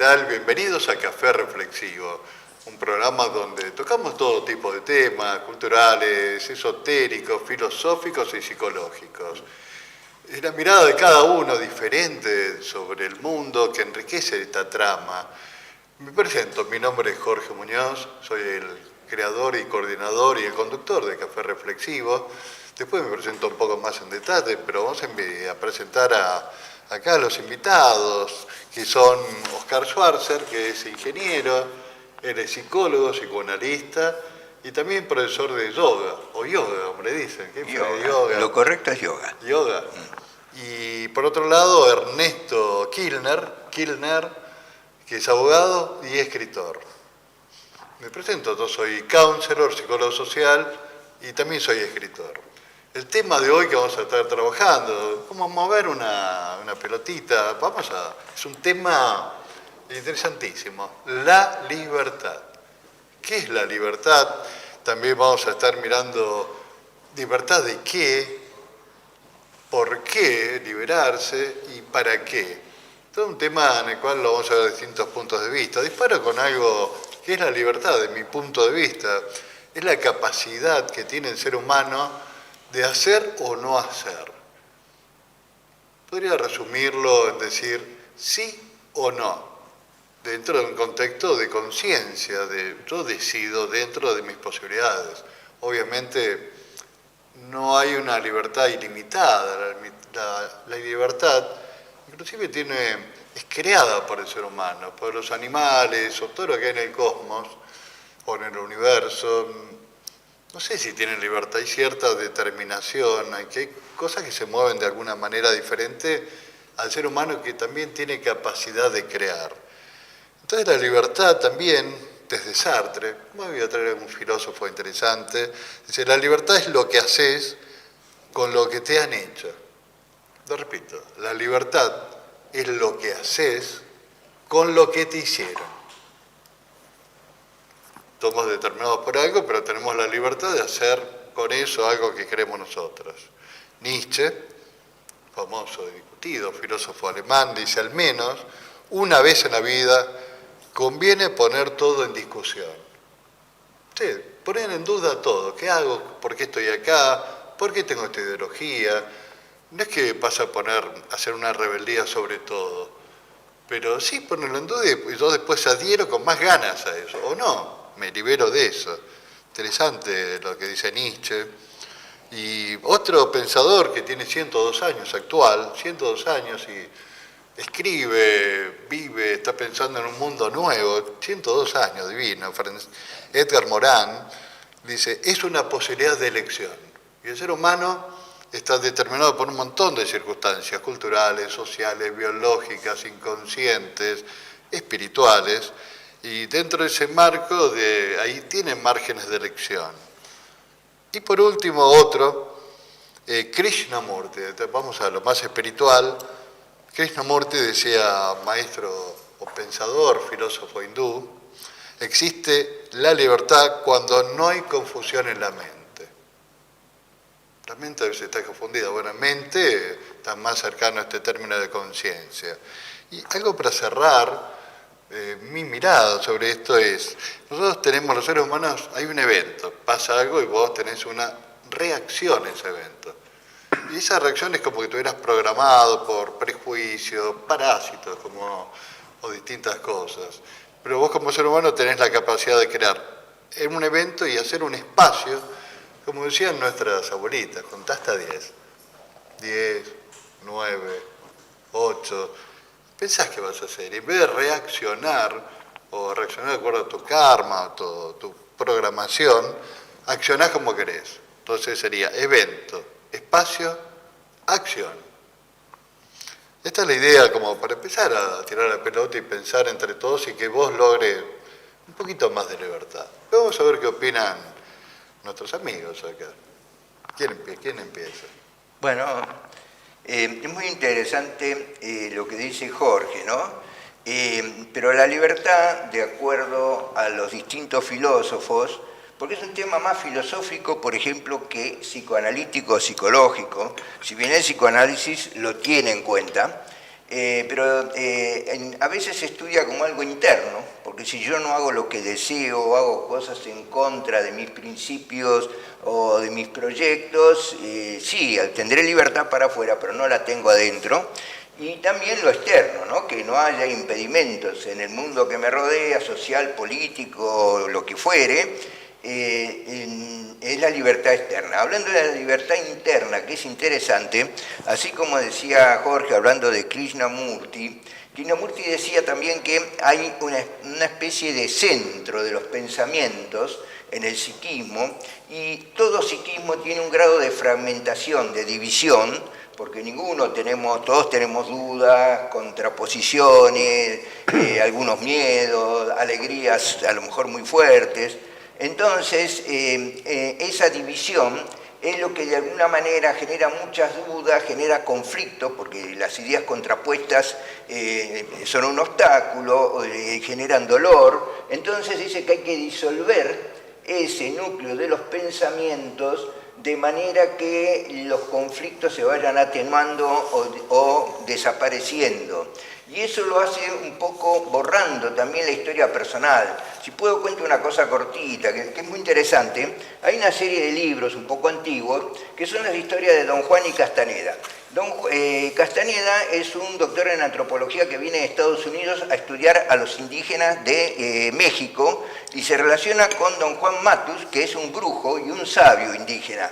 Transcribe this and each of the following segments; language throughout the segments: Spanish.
tal? Bienvenidos a Café Reflexivo, un programa donde tocamos todo tipo de temas culturales, esotéricos, filosóficos y psicológicos. Es la mirada de cada uno diferente sobre el mundo que enriquece esta trama. Me presento, mi nombre es Jorge Muñoz, soy el creador y coordinador y el conductor de Café Reflexivo. Después me presento un poco más en detalle, pero vamos a presentar acá a los invitados, que son Oscar Schwarzer, que es ingeniero, él es psicólogo, psicoanalista y también profesor de yoga, o yoga, como le dicen. ¿Qué yoga? Lo correcto es yoga. Yoga. Y por otro lado, Ernesto Kilner, que es abogado y escritor. Me presento, yo soy counselor, psicólogo social y también soy escritor. El tema de hoy que vamos a estar trabajando, cómo mover una pelotita, es un tema interesantísimo, la libertad. ¿Qué es la libertad? También vamos a estar mirando libertad de qué, por qué liberarse y para qué. Todo un tema en el cual lo vamos a ver de distintos puntos de vista. Disparo con algo que es la libertad, de mi punto de vista. Es la capacidad que tiene el ser humano de hacer o no hacer. Podría resumirlo en decir sí o no, dentro de un contexto de conciencia, de yo decido dentro de mis posibilidades. Obviamente no hay una libertad ilimitada, la libertad inclusive es creada por el ser humano, por los animales o todo lo que hay en el cosmos o en el universo. No sé si tienen libertad, hay cierta determinación, hay cosas que se mueven de alguna manera diferente al ser humano que también tiene capacidad de crear. Entonces la libertad también, desde Sartre, me voy a traer a un filósofo interesante, dice, la libertad es lo que haces con lo que te han hecho. Lo repito, la libertad es lo que haces con lo que te hicieron. Somos determinados por algo, pero tenemos la libertad de hacer con eso algo que queremos nosotros. Nietzsche, famoso y discutido filósofo alemán, dice, al menos una vez en la vida conviene poner todo en discusión. Sí, poner en duda todo. ¿Qué hago? ¿Por qué estoy acá? ¿Por qué tengo esta ideología? No es que pasa a hacer una rebeldía sobre todo, pero sí ponerlo en duda y yo después adhiero con más ganas a eso, o no. Me libero de eso. Interesante lo que dice Nietzsche. Y otro pensador que tiene 102 años, actual, 102 años y escribe, vive, está pensando en un mundo nuevo, 102 años, divino, Edgar Morin, dice, es una posibilidad de elección. Y el ser humano está determinado por un montón de circunstancias culturales, sociales, biológicas, inconscientes, espirituales, y dentro de ese marco, ahí tienen márgenes de elección. Y por último, otro, Krishnamurti. Vamos a lo más espiritual. Krishnamurti decía, maestro o pensador, filósofo hindú, existe la libertad cuando no hay confusión en la mente. La mente a veces está confundida. Bueno, mente está más cercano a este término de conciencia. Y algo para cerrar. Mi mirada sobre esto es, nosotros tenemos, los seres humanos, hay un evento, pasa algo y vos tenés una reacción a ese evento. Y esa reacción es como que tú eras programado por prejuicios, parásitos, o distintas cosas. Pero vos como ser humano tenés la capacidad de crear en un evento y hacer un espacio, como decían nuestras abuelitas, contá hasta 10. 10, 9, 8... Pensás que vas a hacer, y en vez de reaccionar, o reaccionar de acuerdo a tu karma, o tu programación, accionás como querés. Entonces sería evento, espacio, acción. Esta es la idea como para empezar a tirar la pelota y pensar entre todos y que vos logres un poquito más de libertad. Vamos a ver qué opinan nuestros amigos acá. ¿Quién empieza? Bueno, es muy interesante lo que dice Jorge, ¿no? Pero la libertad, de acuerdo a los distintos filósofos, porque es un tema más filosófico, por ejemplo, que psicoanalítico o psicológico, si bien el psicoanálisis lo tiene en cuenta, pero a veces se estudia como algo interno, porque si yo no hago lo que deseo o hago cosas en contra de mis principios o de mis proyectos, sí, tendré libertad para afuera, pero no la tengo adentro. Y también lo externo, ¿no? Que no haya impedimentos en el mundo que me rodea, social, político, lo que fuere, es la libertad externa. Hablando de la libertad interna, que es interesante, así como decía Jorge, hablando de Krishnamurti, Krishnamurti decía también que hay una especie de centro de los pensamientos en el psiquismo, y todo psiquismo tiene un grado de fragmentación, de división, porque todos tenemos dudas, contraposiciones, algunos miedos, alegrías a lo mejor muy fuertes. Entonces, esa división es lo que de alguna manera genera muchas dudas, genera conflictos, porque las ideas contrapuestas son un obstáculo, generan dolor. Entonces dice que hay que disolver ese núcleo de los pensamientos de manera que los conflictos se vayan atenuando o desapareciendo. Y eso lo hace un poco borrando también la historia personal. Si puedo cuento una cosa cortita, que es muy interesante. Hay una serie de libros un poco antiguos, que son las historias de Don Juan y Castaneda. Castaneda es un doctor en antropología que viene de Estados Unidos a estudiar a los indígenas de México, y se relaciona con Don Juan Matus, que es un brujo y un sabio indígena.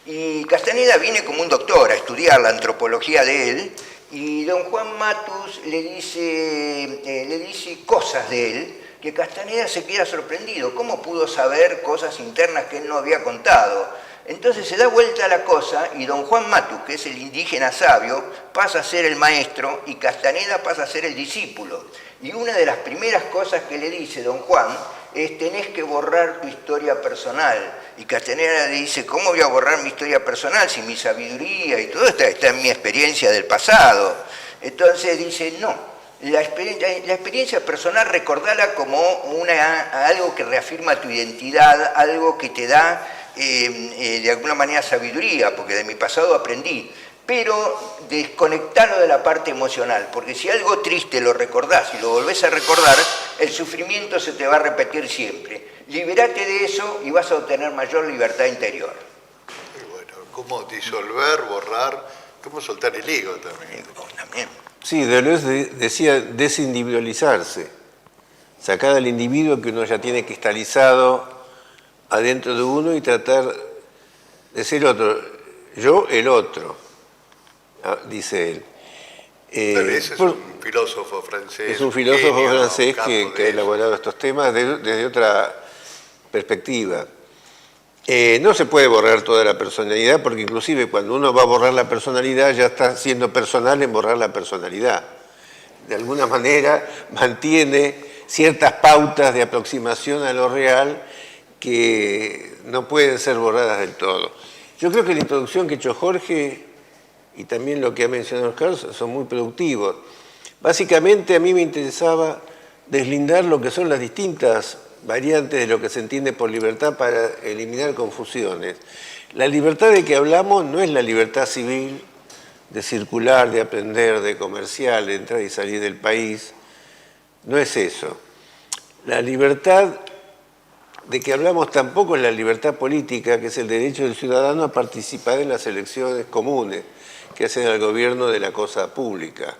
Y Castaneda viene como un doctor a estudiar la antropología de él, y Don Juan Matus le dice cosas de él, que Castaneda se queda sorprendido. ¿Cómo pudo saber cosas internas que él no había contado? Entonces se da vuelta la cosa y Don Juan Matus, que es el indígena sabio, pasa a ser el maestro y Castaneda pasa a ser el discípulo. Y una de las primeras cosas que le dice Don Juan es: tenés que borrar tu historia personal. Y Castaneda le dice: ¿cómo voy a borrar mi historia personal si mi sabiduría y todo está en mi experiencia del pasado? Entonces dice: no. La experiencia personal, recordala como algo que reafirma tu identidad, algo que te da de alguna manera sabiduría, porque de mi pasado aprendí, pero desconectalo de la parte emocional, porque si algo triste lo recordás y lo volvés a recordar, el sufrimiento se te va a repetir siempre. Liberate de eso y vas a obtener mayor libertad interior. Y bueno, cómo disolver, borrar, cómo soltar el ego también. También. Sí, Deleuze decía desindividualizarse, sacar al individuo que uno ya tiene cristalizado adentro de uno y tratar de ser otro. Yo, el otro, dice él. Pero ese es un filósofo francés. Es un filósofo francés que ha elaborado estos temas desde otra perspectiva. No se puede borrar toda la personalidad, porque inclusive cuando uno va a borrar la personalidad ya está siendo personal en borrar la personalidad. De alguna manera mantiene ciertas pautas de aproximación a lo real que no pueden ser borradas del todo. Yo creo que la introducción que ha hecho Jorge y también lo que ha mencionado Carlos son muy productivos. Básicamente a mí me interesaba deslindar lo que son las distintas variantes de lo que se entiende por libertad para eliminar confusiones. La libertad de que hablamos no es la libertad civil de circular, de aprender, de comerciar, de entrar y salir del país. No es eso. La libertad de que hablamos tampoco es la libertad política, que es el derecho del ciudadano a participar en las elecciones comunes que hacen al gobierno de la cosa pública.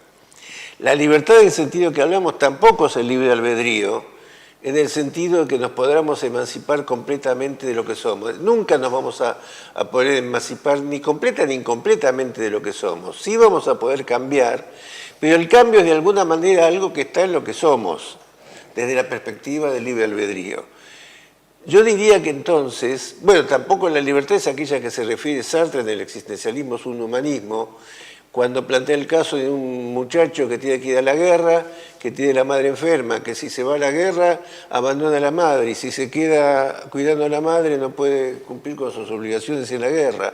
La libertad en el sentido que hablamos tampoco es el libre albedrío, en el sentido de que nos podamos emancipar completamente de lo que somos. Nunca nos vamos a poder emancipar ni completa ni incompletamente de lo que somos. Sí vamos a poder cambiar, pero el cambio es de alguna manera algo que está en lo que somos, desde la perspectiva del libre albedrío. Yo diría que entonces, bueno, tampoco la libertad es aquella que se refiere Sartre en el existencialismo, es un humanismo, cuando plantea el caso de un muchacho que tiene que ir a la guerra, que tiene la madre enferma, que si se va a la guerra abandona a la madre, y si se queda cuidando a la madre no puede cumplir con sus obligaciones en la guerra.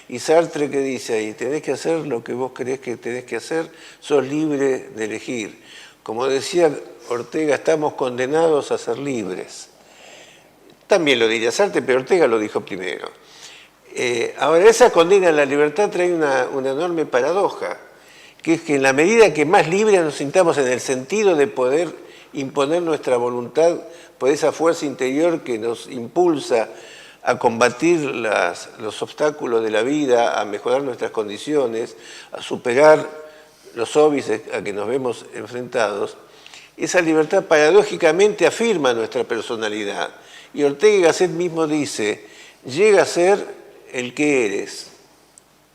Y Sartre, ¿qué dice ahí? Tenés que hacer lo que vos creés que tenés que hacer, sos libre de elegir. Como decía Ortega, estamos condenados a ser libres. También lo diría Sartre, pero Ortega lo dijo primero. Ahora, esa condena a la libertad trae una enorme paradoja, que es que en la medida que más libres nos sintamos en el sentido de poder imponer nuestra voluntad por esa fuerza interior que nos impulsa a combatir los obstáculos de la vida, a mejorar nuestras condiciones, a superar los hobbies a que nos vemos enfrentados, esa libertad paradójicamente afirma nuestra personalidad. Y Ortega y Gasset mismo dice, llega a ser el que eres.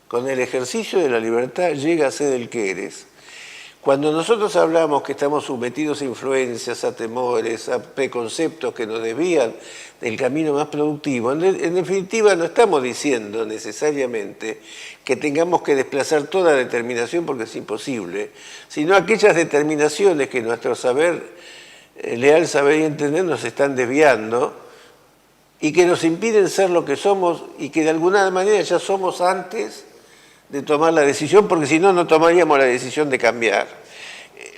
Con el ejercicio de la libertad llega a ser el que eres. Cuando nosotros hablamos que estamos sometidos a influencias, a temores, a preconceptos que nos desvían del camino más productivo, en definitiva no estamos diciendo necesariamente que tengamos que desplazar toda determinación porque es imposible, sino aquellas determinaciones que nuestro saber, leal saber y entender nos están desviando y que nos impiden ser lo que somos y que de alguna manera ya somos antes de tomar la decisión, porque si no, no tomaríamos la decisión de cambiar.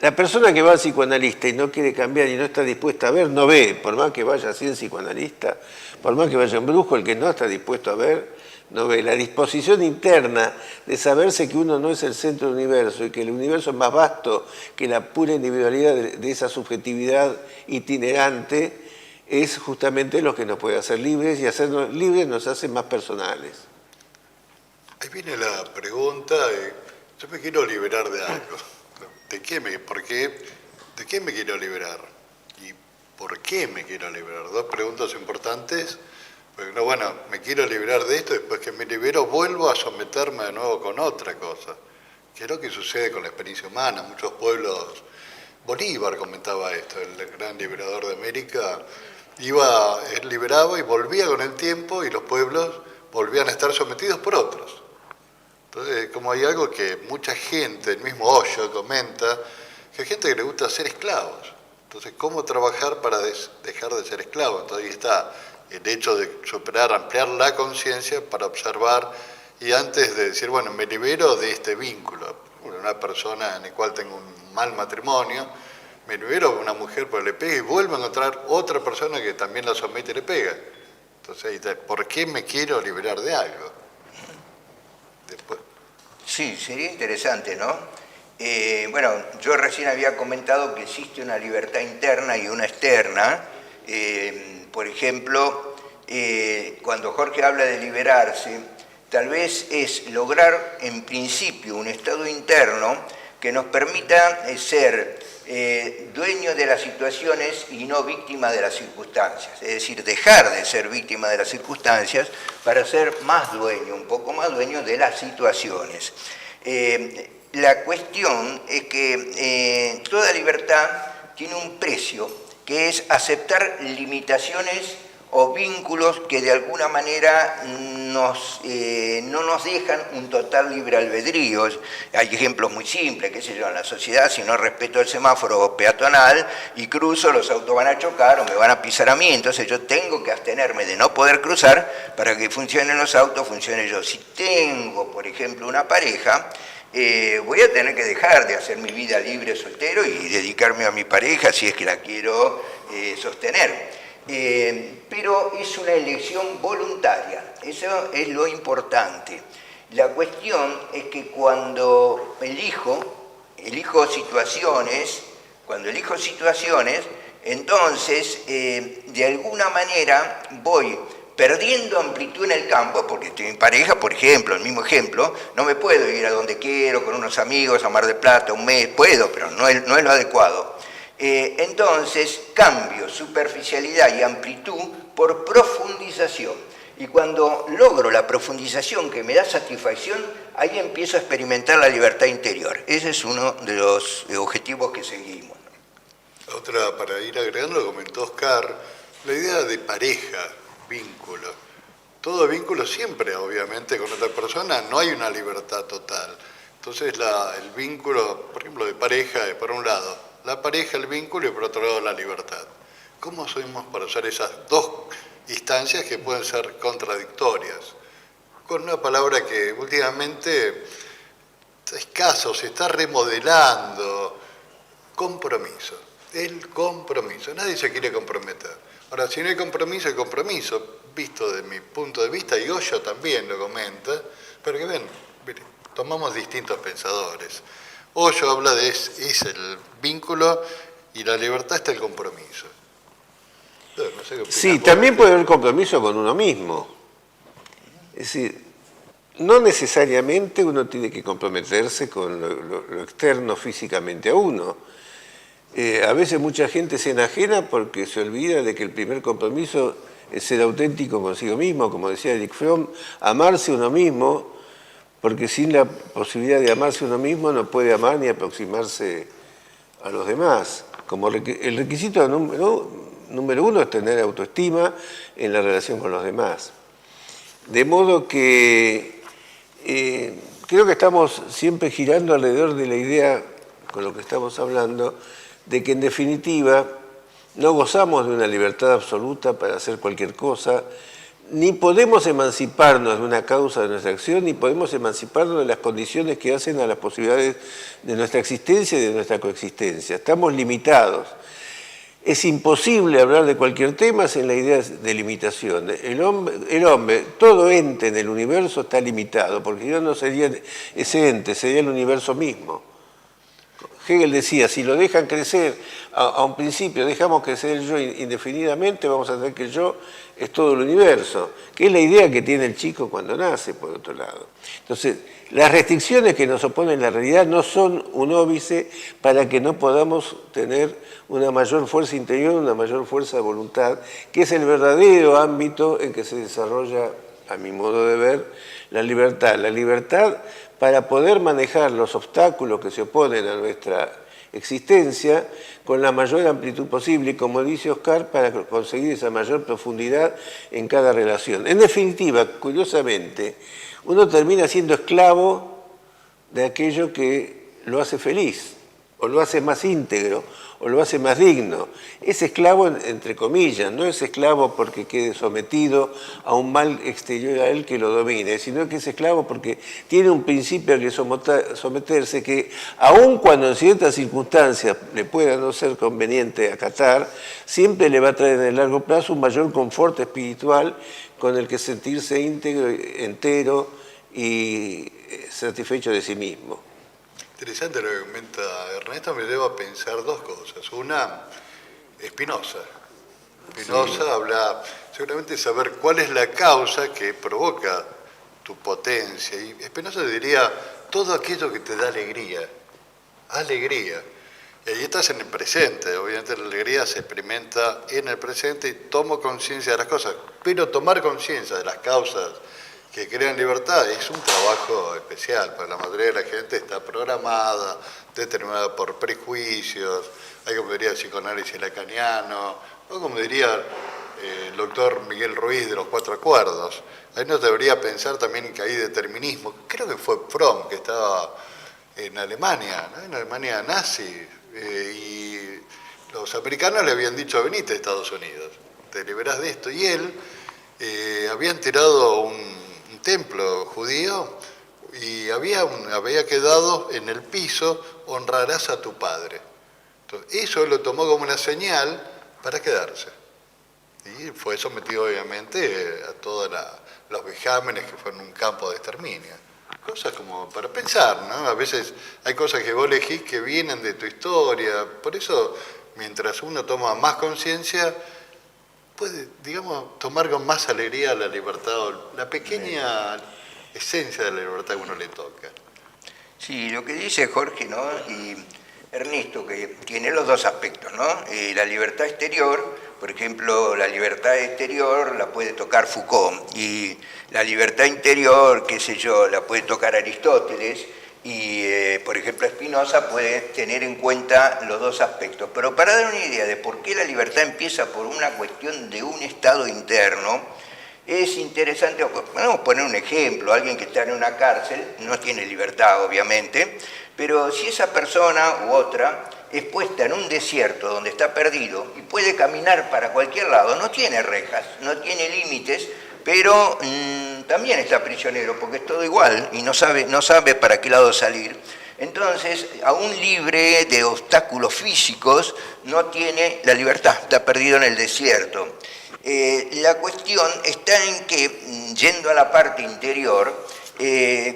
La persona que va al psicoanalista y no quiere cambiar y no está dispuesta a ver, no ve, por más que vaya así el psicoanalista, por más que vaya un brujo, el que no está dispuesto a ver, no ve. La disposición interna de saberse que uno no es el centro del universo y que el universo es más vasto que la pura individualidad de esa subjetividad itinerante, es justamente lo que nos puede hacer libres, y hacernos libres nos hace más personales. Ahí viene la pregunta, yo me quiero liberar de algo. ¿De qué me quiero liberar? ¿Y por qué me quiero liberar? Dos preguntas importantes. Porque no, bueno, me quiero liberar de esto, después que me libero vuelvo a someterme de nuevo con otra cosa. Que es lo que sucede con la experiencia humana. Muchos pueblos, Bolívar comentaba esto, el gran liberador de América, él liberaba y volvía con el tiempo y los pueblos volvían a estar sometidos por otros. Entonces, como hay algo que mucha gente, el mismo Osho comenta, que hay gente que le gusta ser esclavos. Entonces, ¿cómo trabajar para dejar de ser esclavo? Entonces, ahí está el hecho de superar, ampliar la conciencia para observar y antes de decir, bueno, me libero de este vínculo. Una persona en la cual tengo un mal matrimonio, me libero de una mujer porque le pega y vuelvo a encontrar otra persona que también la somete y le pega. Entonces, ¿por qué me quiero liberar de algo? Después. Sí, sería interesante, ¿no? Bueno, yo recién había comentado que existe una libertad interna y una externa. Por ejemplo, cuando Jorge habla de liberarse, tal vez es lograr en principio un estado interno que nos permita ser dueño de las situaciones y no víctima de las circunstancias. Es decir, dejar de ser víctima de las circunstancias para ser más dueño, un poco más dueño de las situaciones. La cuestión es que toda libertad tiene un precio, que es aceptar limitaciones o vínculos que de alguna manera no nos dejan un total libre albedrío. Hay ejemplos muy simples, qué sé yo, en la sociedad, si no respeto el semáforo peatonal y cruzo, los autos van a chocar o me van a pisar a mí, entonces yo tengo que abstenerme de no poder cruzar para que funcionen los autos, funcione yo. Si tengo, por ejemplo, una pareja, voy a tener que dejar de hacer mi vida libre soltero y dedicarme a mi pareja si es que la quiero sostener. Pero es una elección voluntaria, eso es lo importante. La cuestión es que cuando elijo situaciones, entonces de alguna manera voy perdiendo amplitud en el campo, porque estoy en pareja, por ejemplo, el mismo ejemplo, no me puedo ir a donde quiero, con unos amigos, a Mar del Plata, un mes, puedo, pero no es lo adecuado. Entonces cambio superficialidad y amplitud por profundización. Y cuando logro la profundización que me da satisfacción, ahí empiezo a experimentar la libertad interior. Ese es uno de los objetivos que seguimos. Otra, para ir agregando, lo comentó Oscar, la idea de pareja, vínculo. Todo vínculo siempre, obviamente, con otra persona, no hay una libertad total. Entonces el vínculo, por ejemplo, de pareja, por un lado, la pareja, el vínculo, y por otro lado la libertad. ¿Cómo hacemos para usar esas dos instancias que pueden ser contradictorias? Con una palabra que últimamente es escaso, se está remodelando, compromiso. El compromiso, nadie se quiere comprometer. Ahora, si no hay compromiso, el compromiso, visto desde mi punto de vista, y Osho también lo comenta, pero que ven, tomamos distintos pensadores. Hoyo habla de es el vínculo y la libertad está el compromiso. No sé qué opinás Sí, vos. también puede haber compromiso con uno mismo. Es decir, no necesariamente uno tiene que comprometerse con lo externo físicamente a uno. A veces mucha gente se enajena porque se olvida de que el primer compromiso es ser auténtico consigo mismo, como decía Erich Fromm, amarse uno mismo, porque sin la posibilidad de amarse uno mismo no puede amar ni aproximarse a los demás. Como el requisito número uno es tener autoestima en la relación con los demás. De modo que creo que estamos siempre girando alrededor de la idea, con lo que estamos hablando, de que en definitiva no gozamos de una libertad absoluta para hacer cualquier cosa, ni podemos emanciparnos de una causa de nuestra acción, ni podemos emanciparnos de las condiciones que hacen a las posibilidades de nuestra existencia y de nuestra coexistencia. Estamos limitados. Es imposible hablar de cualquier tema sin la idea de limitación. El hombre, todo ente en el universo está limitado, porque si no sería ese ente, sería el universo mismo. Hegel decía, si lo dejan crecer a un principio, dejamos crecer el yo indefinidamente, vamos a tener que el yo es todo el universo, que es la idea que tiene el chico cuando nace, por otro lado. Entonces, las restricciones que nos oponen la realidad no son un óbice para que no podamos tener una mayor fuerza interior, una mayor fuerza de voluntad, que es el verdadero ámbito en que se desarrolla, a mi modo de ver, la libertad. La libertad para poder manejar los obstáculos que se oponen a nuestra existencia con la mayor amplitud posible y, como dice Oscar, para conseguir esa mayor profundidad en cada relación. En definitiva, curiosamente, uno termina siendo esclavo de aquello que lo hace feliz, o lo hace más íntegro, o lo hace más digno. Es esclavo entre comillas, no es esclavo porque quede sometido a un mal exterior a él que lo domine, sino que es esclavo porque tiene un principio al que someterse que, aun cuando en ciertas circunstancias le pueda no ser conveniente acatar, siempre le va a traer en el largo plazo un mayor confort espiritual con el que sentirse íntegro, entero y satisfecho de sí mismo. Interesante lo que comenta Ernesto, me lleva a pensar dos cosas. Una, Spinoza. Spinoza habla seguramente de saber cuál es la causa que provoca tu potencia. Y Spinoza diría, todo aquello que te da alegría. Alegría. Y ahí estás en el presente. Obviamente la alegría se experimenta en el presente y tomo conciencia de las cosas. Pero tomar conciencia de las causas que crean libertad es un trabajo especial, porque la mayoría de la gente está programada, determinada por prejuicios, hay como diría el psicoanálisis lacaniano, o como diría el doctor Miguel Ruiz de los 4 acuerdos. Ahí no debería pensar también que hay determinismo. Creo que fue Fromm, que estaba en Alemania, ¿no? En Alemania nazi, y los americanos le habían dicho, venite a Estados Unidos, te liberás de esto, y él habían tirado un templo judío y había quedado en el piso, honrarás a tu padre. Entonces, eso lo tomó como una señal para quedarse. Y fue sometido obviamente a todos los vejámenes que fueron un campo de exterminio. Cosas como para pensar, ¿no? A veces hay cosas que vos elegís que vienen de tu historia. Por eso, mientras uno toma más conciencia, puede, digamos, tomar con más alegría la libertad, o la pequeña esencia de la libertad que uno le toca. Sí, lo que dice Jorge, ¿no? Y Ernesto, que tiene los dos aspectos, ¿no? La libertad exterior, por ejemplo, la libertad exterior la puede tocar Foucault, y la libertad interior, qué sé yo, la puede tocar Aristóteles, y por ejemplo Spinoza puede tener en cuenta los dos aspectos. Pero para dar una idea de por qué la libertad empieza por una cuestión de un estado interno, es interesante, podemos poner un ejemplo, alguien que está en una cárcel no tiene libertad obviamente, pero si esa persona u otra es puesta en un desierto donde está perdido y puede caminar para cualquier lado, no tiene rejas, no tiene límites, pero también está prisionero porque es todo igual y no sabe para qué lado salir. Entonces, aún libre de obstáculos físicos, no tiene la libertad, está perdido en el desierto. La cuestión está en que, yendo a la parte interior,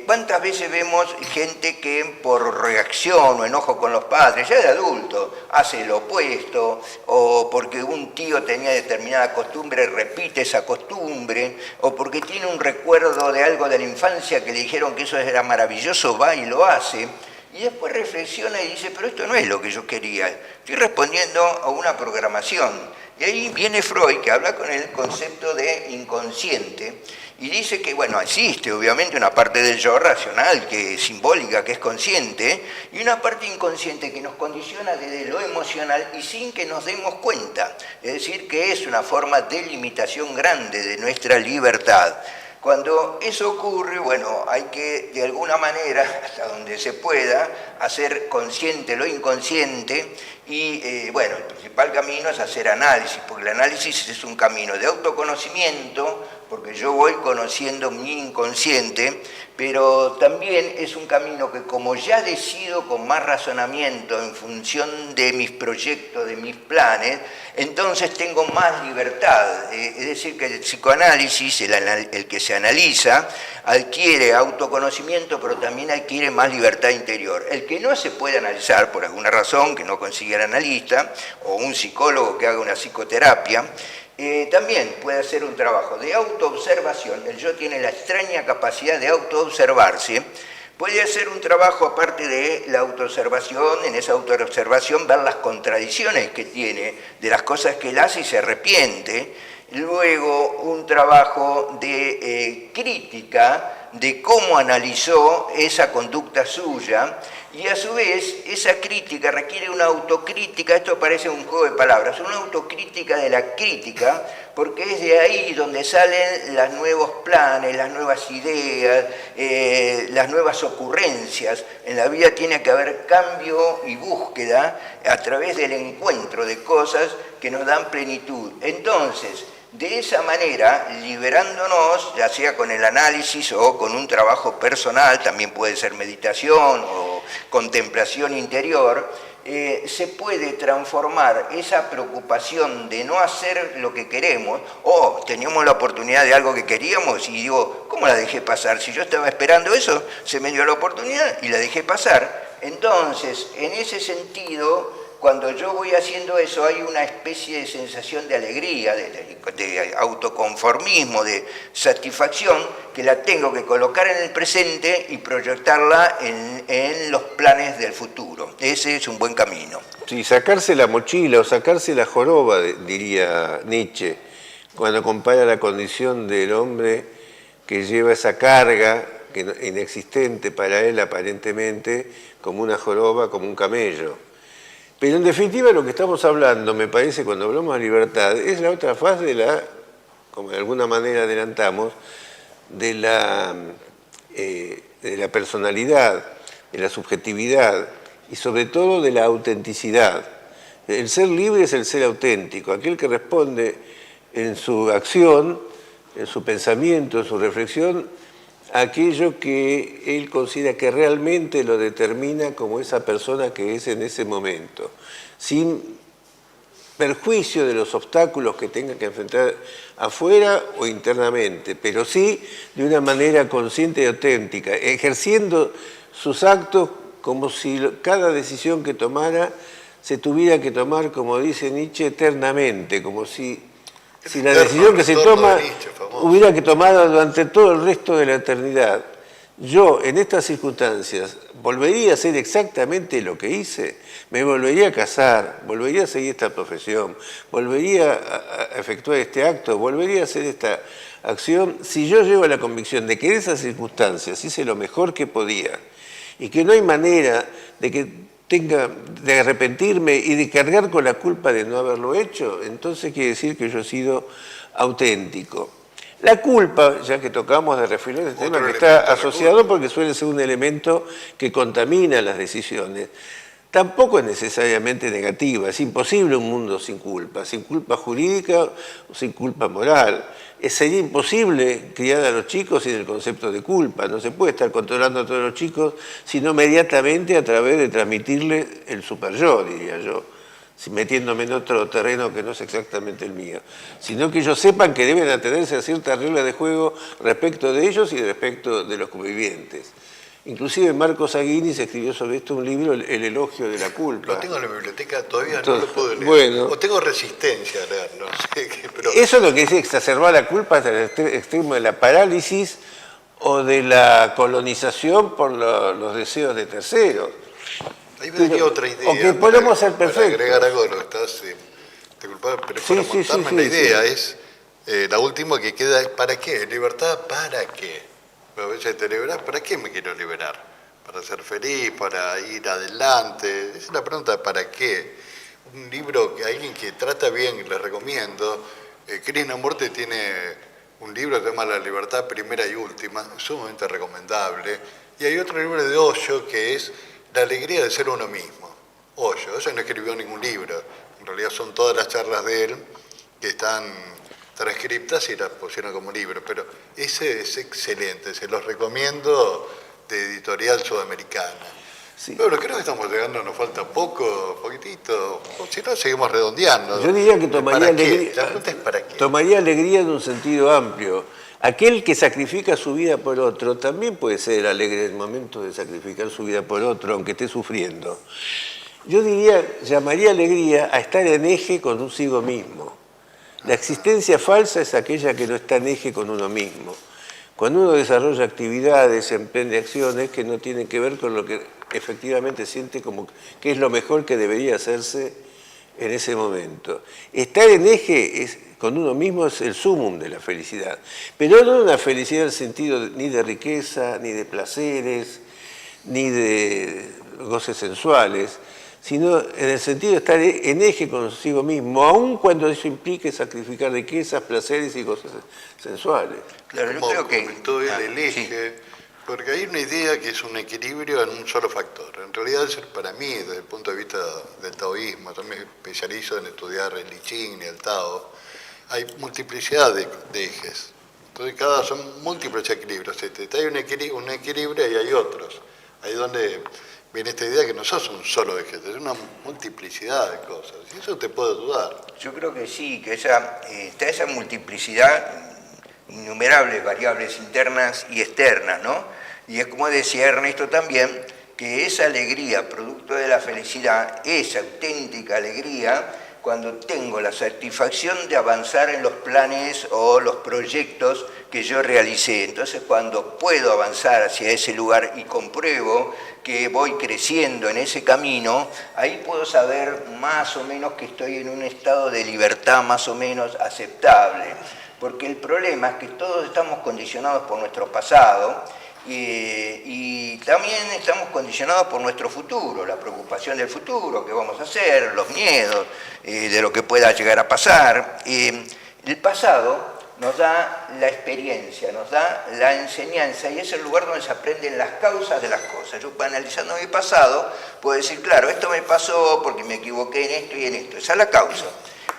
¿Cuántas veces vemos gente que por reacción o enojo con los padres, ya de adulto, hace lo opuesto, o porque un tío tenía determinada costumbre, repite esa costumbre, o porque tiene un recuerdo de algo de la infancia que le dijeron que eso era maravilloso, va y lo hace, y después reflexiona y dice, pero esto no es lo que yo quería, estoy respondiendo a una programación. Y ahí viene Freud, que habla con el concepto de inconsciente, y dice que, bueno, existe obviamente una parte del yo racional, que es simbólica, que es consciente, y una parte inconsciente que nos condiciona desde lo emocional y sin que nos demos cuenta. Es decir, que es una forma de limitación grande de nuestra libertad. Cuando eso ocurre, bueno, hay que de alguna manera, hasta donde se pueda, hacer consciente lo inconsciente y, bueno, el principal camino es hacer análisis, porque el análisis es un camino de autoconocimiento, porque yo voy conociendo mi inconsciente, pero también es un camino que como ya decido con más razonamiento en función de mis proyectos, de mis planes, entonces tengo más libertad. Es decir, que el psicoanálisis, el que se analiza, adquiere autoconocimiento, pero también adquiere más libertad interior. El que no se puede analizar, por alguna razón, que no consigue el analista, o un psicólogo que haga una psicoterapia, también puede hacer un trabajo de autoobservación. El yo tiene la extraña capacidad de autoobservarse. Puede hacer un trabajo aparte de la autoobservación, en esa autoobservación ver las contradicciones que tiene de las cosas que él hace y se arrepiente. Luego un trabajo de crítica de cómo analizó esa conducta suya, y a su vez esa crítica requiere una autocrítica. Esto parece un juego de palabras, una autocrítica de la crítica, porque es de ahí donde salen los nuevos planes, las nuevas ideas, las nuevas ocurrencias. En la vida tiene que haber cambio y búsqueda a través del encuentro de cosas que nos dan plenitud. Entonces, de esa manera, liberándonos, ya sea con el análisis o con un trabajo personal, también puede ser meditación o contemplación interior, se puede transformar esa preocupación de no hacer lo que queremos, o teníamos la oportunidad de algo que queríamos y digo, ¿cómo la dejé pasar? Si yo estaba esperando eso, se me dio la oportunidad y la dejé pasar. Entonces, en ese sentido, cuando yo voy haciendo eso, hay una especie de sensación de alegría, de autoconformismo, de satisfacción, que la tengo que colocar en el presente y proyectarla en los planes del futuro. Ese es un buen camino. Sí, sacarse la mochila o sacarse la joroba, diría Nietzsche, cuando compara la condición del hombre que lleva esa carga inexistente para él aparentemente, como una joroba, como un camello. Pero en definitiva lo que estamos hablando, me parece, cuando hablamos de libertad, es la otra faz de la, como de alguna manera adelantamos, de la personalidad, de la subjetividad y sobre todo de la autenticidad. El ser libre es el ser auténtico, aquel que responde en su acción, en su pensamiento, en su reflexión, aquello que él considera que realmente lo determina como esa persona que es en ese momento, sin perjuicio de los obstáculos que tenga que enfrentar afuera o internamente, pero sí de una manera consciente y auténtica, ejerciendo sus actos como si cada decisión que tomara se tuviera que tomar, como dice Nietzsche, eternamente, como si la decisión que se toma hubiera que tomarla durante todo el resto de la eternidad. Yo, en estas circunstancias, volvería a hacer exactamente lo que hice, me volvería a casar, volvería a seguir esta profesión, volvería a efectuar este acto, volvería a hacer esta acción, si yo llevo la convicción de que en esas circunstancias hice lo mejor que podía y que no hay manera de que de arrepentirme y de cargar con la culpa de no haberlo hecho, entonces quiere decir que yo he sido auténtico. La culpa, ya que tocamos de referir a este tema, que está asociado porque suele ser un elemento que contamina las decisiones, tampoco es necesariamente negativa. Es imposible un mundo sin culpa jurídica o sin culpa moral. Sería imposible criar a los chicos sin el concepto de culpa. No se puede estar controlando a todos los chicos, sino inmediatamente a través de transmitirle el super yo, diría yo. metiéndome en otro terreno que no es exactamente el mío, sino que ellos sepan que deben atenerse a ciertas reglas de juego respecto de ellos y respecto de los convivientes. Inclusive Marcos Aguinis escribió sobre esto un libro, El elogio de la culpa. Lo tengo en la biblioteca, todavía entonces, no lo puedo leer. Bueno, o tengo resistencia a leer, no sé qué, pero... Eso es lo que dice exacerbar la culpa hasta el extremo de la parálisis o de la colonización por los deseos de terceros. Ahí vendría otra idea. Aunque podemos ser perfectos. Para agregar algo de lo que estás culpable, pero Sí, para sí, montarme sí, la sí, idea sí. es, la última que queda es ¿para qué? ¿Libertad para qué? A veces te liberás, ¿para qué me quiero liberar? ¿Para ser feliz? ¿Para ir adelante? Esa es la pregunta, ¿para qué? Un libro que alguien que trata bien, les recomiendo. Krishnamurti tiene un libro que se llama La libertad primera y última, sumamente recomendable. Y hay otro libro de Osho que es La alegría de ser uno mismo. Osho no escribió ningún libro, en realidad son todas las charlas de él que están transcriptas y las pusieron como libro, pero ese es excelente, se los recomiendo, de Editorial Sudamericana. Sí. Bueno, creo que estamos llegando, nos falta poquitito, o si no seguimos redondeando. Yo diría que tomaría alegría, La pregunta es ¿para qué? tomaría alegría en un sentido amplio. Aquel que sacrifica su vida por otro también puede ser alegre en el momento de sacrificar su vida por otro, aunque esté sufriendo. Yo diría, llamaría alegría a estar en eje con un consigo mismo. La existencia falsa es aquella que no está en eje con uno mismo. Cuando uno desarrolla actividades, emprende acciones que no tienen que ver con lo que efectivamente siente como que es lo mejor que debería hacerse en ese momento. Estar en eje con uno mismo es el sumum de la felicidad, pero no una felicidad en el sentido ni de riqueza, ni de placeres, ni de goces sensuales, sino en el sentido de estar en eje consigo mismo, aun cuando eso implique sacrificar riquezas, placeres y goces sensuales. Claro, yo Como creo que... comentó él, el eje, porque hay una idea que es un equilibrio en un solo factor. En realidad, para mí, desde el punto de vista del taoísmo, también me especializo en estudiar el I Ching y el Tao, hay multiplicidad de ejes. Entonces, son múltiples equilibrios. Hay un equilibrio y hay otros. Ahí es donde viene esta idea que no sos un solo eje, es una multiplicidad de cosas. Y eso te puede ayudar. Yo creo que sí, que está esa multiplicidad, innumerables variables internas y externas, ¿no? Y es como decía Ernesto también, que esa alegría, producto de la felicidad, es auténtica alegría cuando tengo la satisfacción de avanzar en los planes o los proyectos que yo realicé. Entonces, cuando puedo avanzar hacia ese lugar y compruebo que voy creciendo en ese camino, ahí puedo saber más o menos que estoy en un estado de libertad más o menos aceptable. Porque el problema es que todos estamos condicionados por nuestro pasado y también estamos condicionados por nuestro futuro, la preocupación del futuro, qué vamos a hacer, los miedos de lo que pueda llegar a pasar. El pasado nos da la experiencia, nos da la enseñanza y es el lugar donde se aprenden las causas de las cosas. Yo, analizando mi pasado, puedo decir, claro, esto me pasó porque me equivoqué en esto y en esto. Esa es la causa.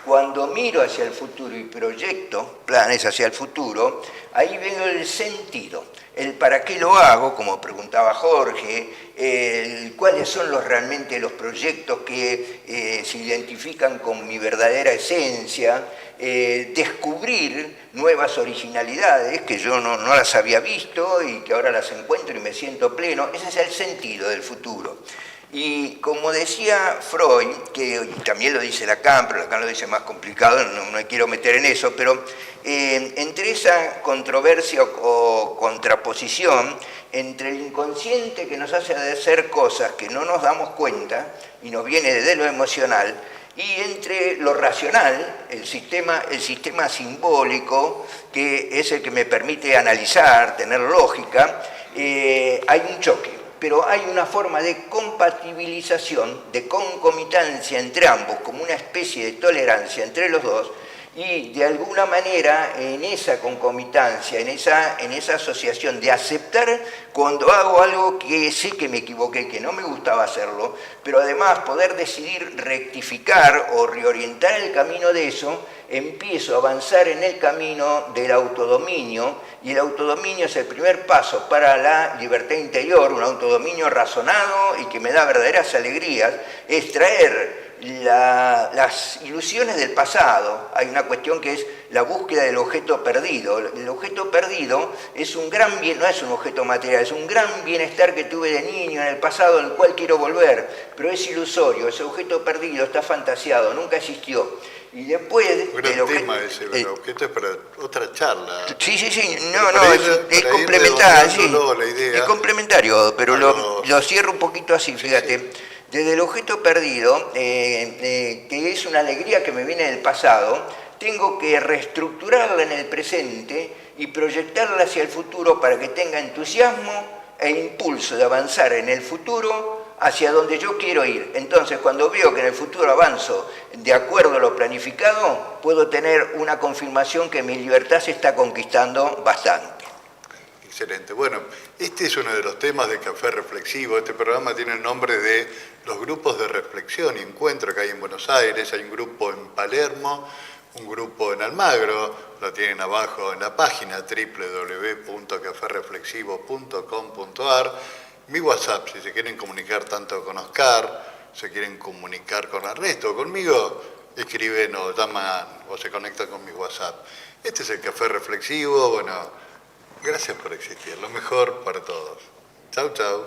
Cuando miro hacia el futuro y proyecto planes hacia el futuro, ahí veo el sentido, el para qué lo hago, como preguntaba Jorge, cuáles son realmente los proyectos que se identifican con mi verdadera esencia, descubrir nuevas originalidades que yo no las había visto y que ahora las encuentro y me siento pleno. Ese es el sentido del futuro. Y como decía Freud, que también lo dice Lacan, pero Lacan lo dice más complicado, no me quiero meter en eso, pero entre esa controversia o contraposición entre el inconsciente que nos hace hacer cosas que no nos damos cuenta y nos viene desde lo emocional, y entre lo racional, el sistema simbólico, que es el que me permite analizar, tener lógica, hay un choque. Pero hay una forma de compatibilización, de concomitancia entre ambos, como una especie de tolerancia entre los dos, y de alguna manera en esa concomitancia, en esa asociación de aceptar cuando hago algo que sé que me equivoqué, que no me gustaba hacerlo, pero además poder decidir rectificar o reorientar el camino de eso, empiezo a avanzar en el camino del autodominio, y el autodominio es el primer paso para la libertad interior, un autodominio razonado y que me da verdaderas alegrías, es traer las ilusiones del pasado. Hay una cuestión que es la búsqueda del objeto perdido. El objeto perdido es un gran bien, no es un objeto material, es un gran bienestar que tuve de niño en el pasado, al cual quiero volver, pero es ilusorio, ese objeto perdido está fantaseado, nunca existió. Y después... El tema ese, el objeto es para otra charla. Sí, es complementario, es complementario, pero lo cierro un poquito así, fíjate. Sí. Desde el objeto perdido, que es una alegría que me viene del pasado, tengo que reestructurarla en el presente y proyectarla hacia el futuro para que tenga entusiasmo e impulso de avanzar en el futuro hacia donde yo quiero ir. Entonces, cuando veo que en el futuro avanzo de acuerdo a lo planificado, puedo tener una confirmación que mi libertad se está conquistando bastante. Excelente. Bueno, este es uno de los temas de Café Reflexivo. Este programa tiene el nombre de los grupos de reflexión y encuentro que hay en Buenos Aires. Hay un grupo en Palermo, un grupo en Almagro, lo tienen abajo en la página www.cafereflexivo.com.ar. Mi WhatsApp, si se quieren comunicar tanto con Oscar, se quieren comunicar con Ernesto o conmigo, escriben o llaman o se conectan con mi WhatsApp. Este es el Café Reflexivo. Bueno, gracias por existir. Lo mejor para todos. Chau, chau.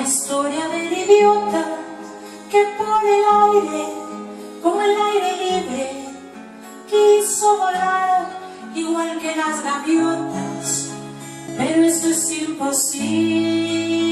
Historia del idiota que por el aire, como el aire libre, quiso volar igual que las gaviotas, pero eso es imposible.